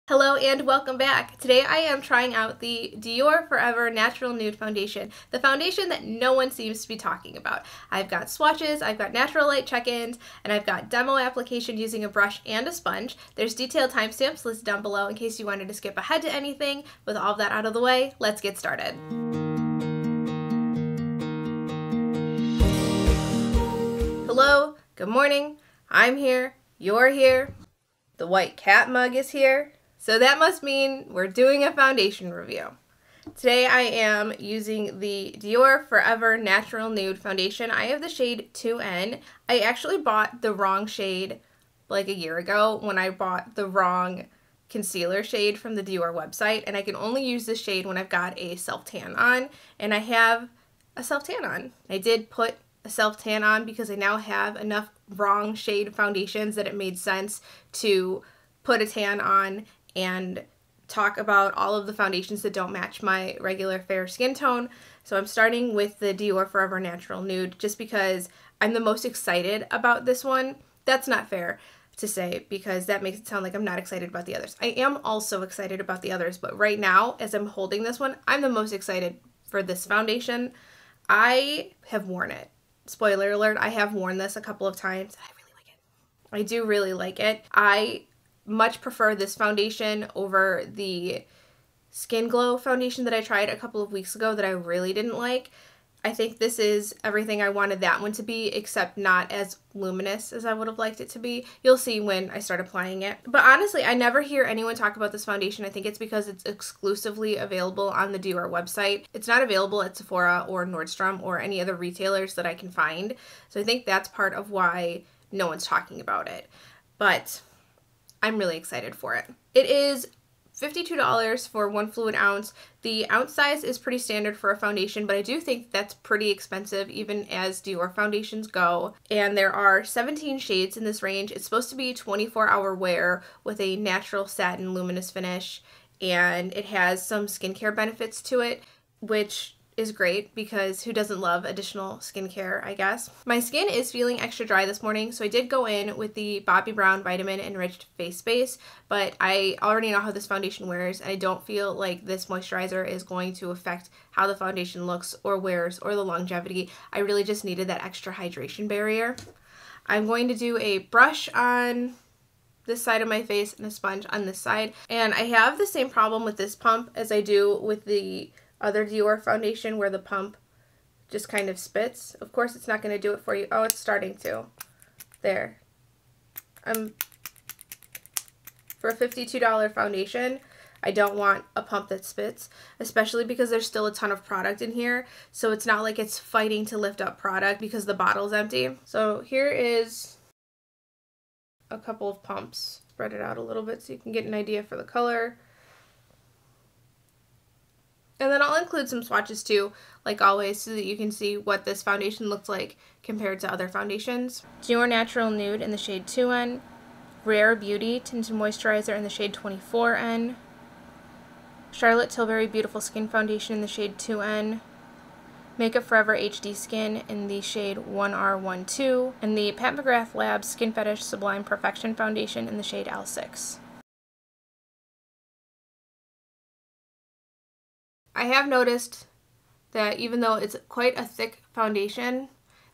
Hello and welcome back. Today I am trying out the Dior Forever Natural Nude Foundation, the foundation that no one seems to be talking about. I've got swatches, I've got natural light check-ins, and I've got demo application using a brush and a sponge. There's detailed timestamps listed down below in case you wanted to skip ahead to anything. With all of that out of the way, let's get started. Hello, good morning, I'm here, you're here, the white cat mug is here. So that must mean we're doing a foundation review. Today I am using the Dior Forever Natural Nude Foundation. I have the shade 2N. I actually bought the wrong shade like a year ago when I bought the wrong concealer shade from the Dior website, and I can only use this shade when I've got a self-tan on, and I have a self-tan on. I did put a self-tan on because I now have enough wrong shade foundations that it made sense to put a tan on and talk about all of the foundations that don't match my regular fair skin tone. So I'm starting with the Dior Forever Natural Nude just because I'm the most excited about this one. That's not fair to say because that makes it sound like I'm not excited about the others. I am also excited about the others, but right now as I'm holding this one, I'm the most excited for this foundation. I have worn it. Spoiler alert, I have worn this a couple of times. I really like it. I do really like it. I much prefer this foundation over the Skin Glow foundation that I tried a couple of weeks ago that I really didn't like. I think this is everything I wanted that one to be, except not as luminous as I would have liked it to be. You'll see when I start applying it. But honestly, I never hear anyone talk about this foundation. I think it's because it's exclusively available on the Dior website. It's not available at Sephora or Nordstrom or any other retailers that I can find. So I think that's part of why no one's talking about it. But I'm really excited for it. It is $52 for 1 fluid ounce. The ounce size is pretty standard for a foundation, but I do think that's pretty expensive even as Dior foundations go. And there are 17 shades in this range. It's supposed to be 24-hour wear with a natural satin luminous finish, and it has some skincare benefits to it, which is great because who doesn't love additional skincare, I guess. My skin is feeling extra dry this morning, so I did go in with the Bobbi Brown Vitamin Enriched Face Base, but I already know how this foundation wears, and I don't feel like this moisturizer is going to affect how the foundation looks or wears or the longevity. I really just needed that extra hydration barrier. I'm going to do a brush on this side of my face and a sponge on this side, and I have the same problem with this pump as I do with the other Dior foundation where the pump just kind of spits. Of course it's not going to do it for you. Oh, it's starting to. There. For a $52 foundation, I don't want a pump that spits, especially because there's still a ton of product in here. So it's not like it's fighting to lift up product because the bottle's empty. So here is a couple of pumps. Spread it out a little bit so you can get an idea for the color. And then I'll include some swatches too, like always, so that you can see what this foundation looks like compared to other foundations. Dior Natural Nude in the shade 2N. Rare Beauty Tinted Moisturizer in the shade 24N. Charlotte Tilbury Beautiful Skin Foundation in the shade 2N. Makeup Forever HD Skin in the shade 1R12. And the Pat McGrath Labs Skin Fetish Sublime Perfection Foundation in the shade L6. I have noticed that even though it's quite a thick foundation,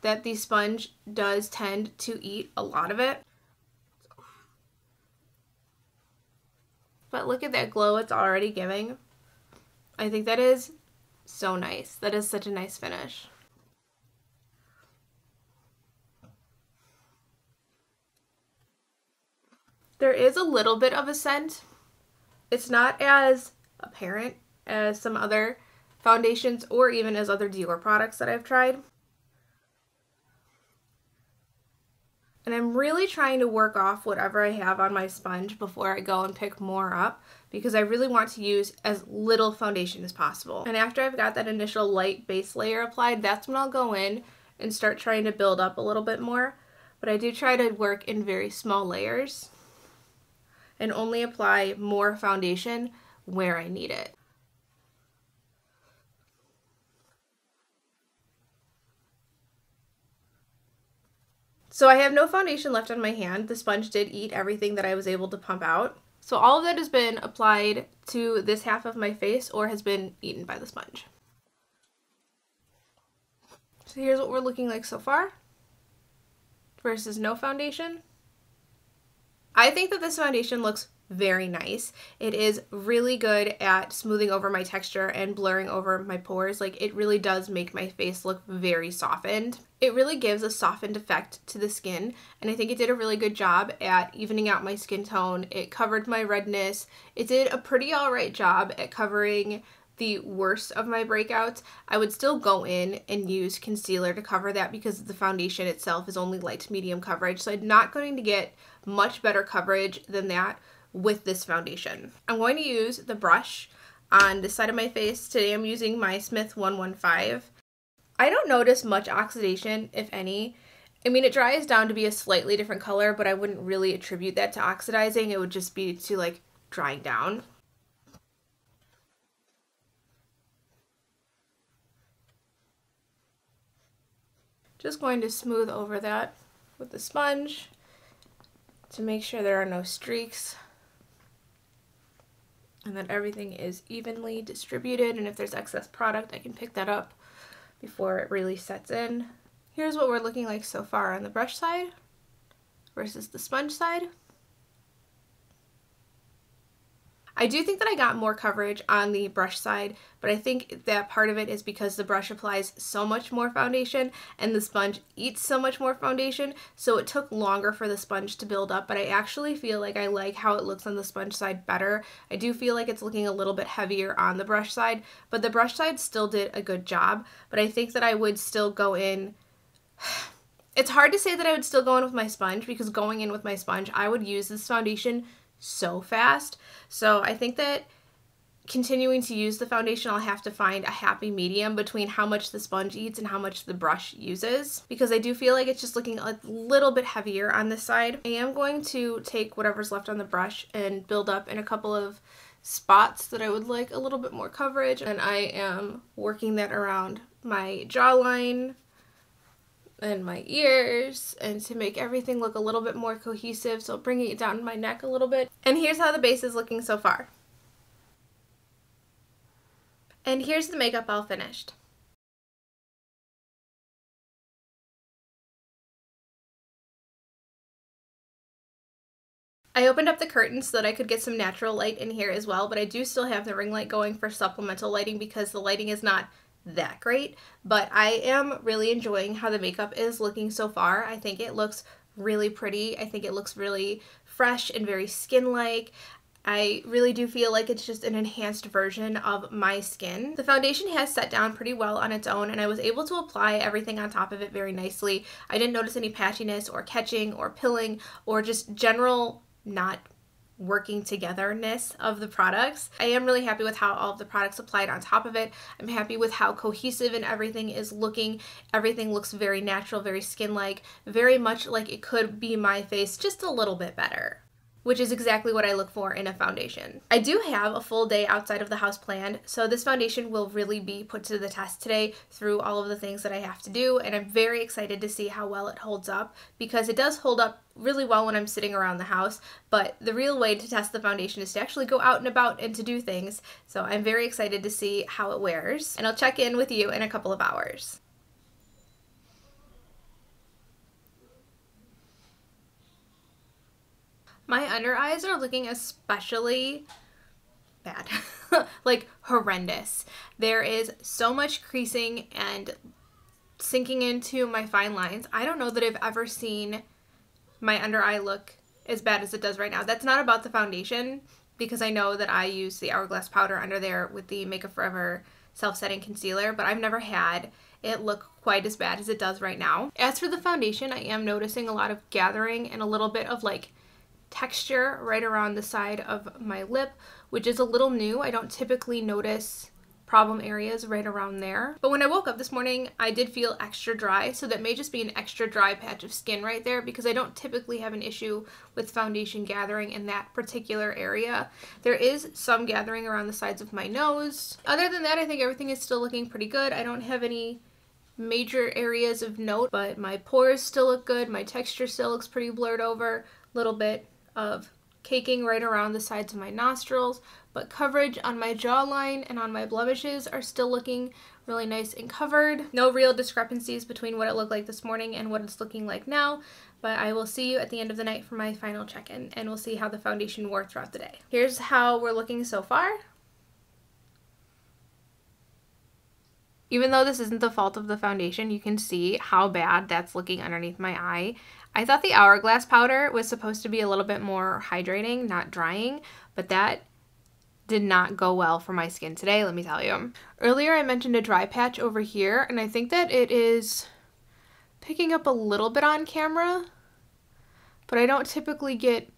that the sponge does tend to eat a lot of it. But look at that glow it's already giving. I think that is so nice. That is such a nice finish. There is a little bit of a scent. It's not as apparent as some other foundations or even as other Dior products that I've tried. And I'm really trying to work off whatever I have on my sponge before I go and pick more up because I really want to use as little foundation as possible. And after I've got that initial light base layer applied, that's when I'll go in and start trying to build up a little bit more. But I do try to work in very small layers and only apply more foundation where I need it. So I have no foundation left on my hand. The sponge did eat everything that I was able to pump out. So all of that has been applied to this half of my face or has been eaten by the sponge. So here's what we're looking like so far versus no foundation. I think that this foundation looks very nice. It is really good at smoothing over my texture and blurring over my pores. Like, it really does make my face look very softened. It really gives a softened effect to the skin, and I think it did a really good job at evening out my skin tone. It covered my redness. It did a pretty alright job at covering the worst of my breakouts. I would still go in and use concealer to cover that because the foundation itself is only light to medium coverage, so I'm not going to get much better coverage than that with this foundation. I'm going to use the brush on this side of my face. Today I'm using my Smith 115. I don't notice much oxidation, if any. I mean, it dries down to be a slightly different color, but I wouldn't really attribute that to oxidizing. It would just be to like drying down. Just going to smooth over that with the sponge to make sure there are no streaks and that everything is evenly distributed, and if there's excess product I can pick that up before it really sets in. Here's what we're looking like so far on the brush side versus the sponge side. I do think that I got more coverage on the brush side, but I think that part of it is because the brush applies so much more foundation and the sponge eats so much more foundation, so it took longer for the sponge to build up, but I actually feel like I like how it looks on the sponge side better. I do feel like it's looking a little bit heavier on the brush side, but the brush side still did a good job, but I think that I would still go in. It's hard to say that I would still go in with my sponge, because going in with my sponge, I would use this foundation so fast. So I think that continuing to use the foundation, I'll have to find a happy medium between how much the sponge eats and how much the brush uses, because I do feel like it's just looking a little bit heavier on this side. I am going to take whatever's left on the brush and build up in a couple of spots that I would like a little bit more coverage, and I am working that around my jawline and my ears, and to make everything look a little bit more cohesive, so bringing it down my neck a little bit. And here's how the base is looking so far. And here's the makeup all finished. I opened up the curtains so that I could get some natural light in here as well, but I do still have the ring light going for supplemental lighting because the lighting is not that great, but I am really enjoying how the makeup is looking so far. I think it looks really pretty. I think it looks really fresh and very skin-like. I really do feel like it's just an enhanced version of my skin. The foundation has set down pretty well on its own, and I was able to apply everything on top of it very nicely. I didn't notice any patchiness or catching or pilling or just general not working togetherness of the products. I am really happy with how all of the products applied on top of it. I'm happy with how cohesive and everything is looking. Everything looks very natural, very skin-like, very much like it could be my face, just a little bit better, which is exactly what I look for in a foundation. I do have a full day outside of the house planned, so this foundation will really be put to the test today through all of the things that I have to do, and I'm very excited to see how well it holds up, because it does hold up really well when I'm sitting around the house, but the real way to test the foundation is to actually go out and about and to do things, so I'm very excited to see how it wears, and I'll check in with you in a couple of hours. My under eyes are looking especially bad, like horrendous. There is so much creasing and sinking into my fine lines. I don't know that I've ever seen my under eye look as bad as it does right now. That's not about the foundation, because I know that I use the Hourglass powder under there with the Makeup Forever self-setting concealer, but I've never had it look quite as bad as it does right now. As for the foundation, I am noticing a lot of gathering and a little bit of like texture right around the side of my lip, which is a little new. I don't typically notice problem areas right around there. But when I woke up this morning, I did feel extra dry, so that may just be an extra dry patch of skin right there, because I don't typically have an issue with foundation gathering in that particular area. There is some gathering around the sides of my nose. Other than that, I think everything is still looking pretty good. I don't have any major areas of note, but my pores still look good. My texture still looks pretty blurred over. Little bit of caking right around the sides of my nostrils, but coverage on my jawline and on my blemishes are still looking really nice and covered. No real discrepancies between what it looked like this morning and what it's looking like now, but I will see you at the end of the night for my final check-in, and we'll see how the foundation wore throughout the day. Here's how we're looking so far. Even though this isn't the fault of the foundation, you can see how bad that's looking underneath my eye. I thought the Hourglass powder was supposed to be a little bit more hydrating, not drying, but that did not go well for my skin today, let me tell you. Earlier I mentioned a dry patch over here, and I think that it is picking up a little bit on camera, but I don't typically get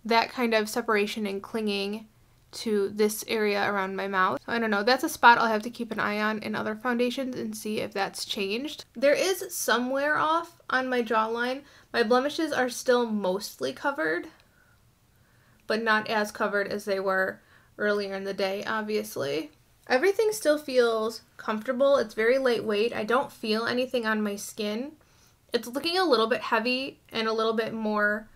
that kind of separation and clinging to this area around my mouth. So I don't know, that's a spot I'll have to keep an eye on in other foundations and see if that's changed. There is some wear off on my jawline. My blemishes are still mostly covered, but not as covered as they were earlier in the day, obviously. Everything still feels comfortable. It's very lightweight. I don't feel anything on my skin. It's looking a little bit heavy and a little bit more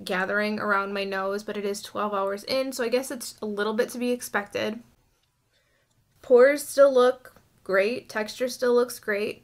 gathering around my nose, but it is 12 hours in, so I guess it's a little bit to be expected. Pores still look great. Texture still looks great.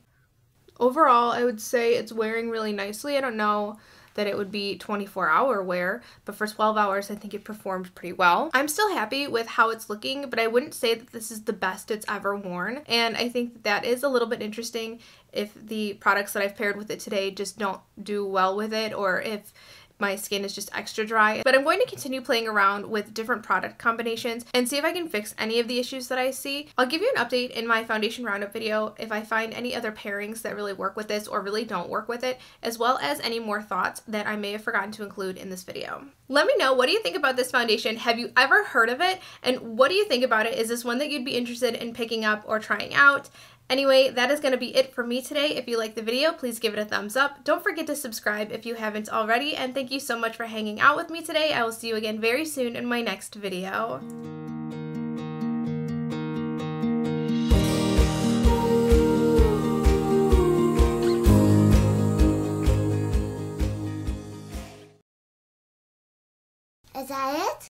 Overall, I would say it's wearing really nicely. I don't know that it would be 24-hour wear, but for 12 hours, I think it performed pretty well. I'm still happy with how it's looking, but I wouldn't say that this is the best it's ever worn, and I think that is a little bit interesting if the products that I've paired with it today just don't do well with it, or if my skin is just extra dry. But I'm going to continue playing around with different product combinations and see if I can fix any of the issues that I see. I'll give you an update in my foundation roundup video if I find any other pairings that really work with this or really don't work with it, as well as any more thoughts that I may have forgotten to include in this video. Let me know, what do you think about this foundation? Have you ever heard of it? And what do you think about it? Is this one that you'd be interested in picking up or trying out? Anyway, that is going to be it for me today. If you like the video, please give it a thumbs up. Don't forget to subscribe if you haven't already, and thank you so much for hanging out with me today. I will see you again very soon in my next video. Is that it?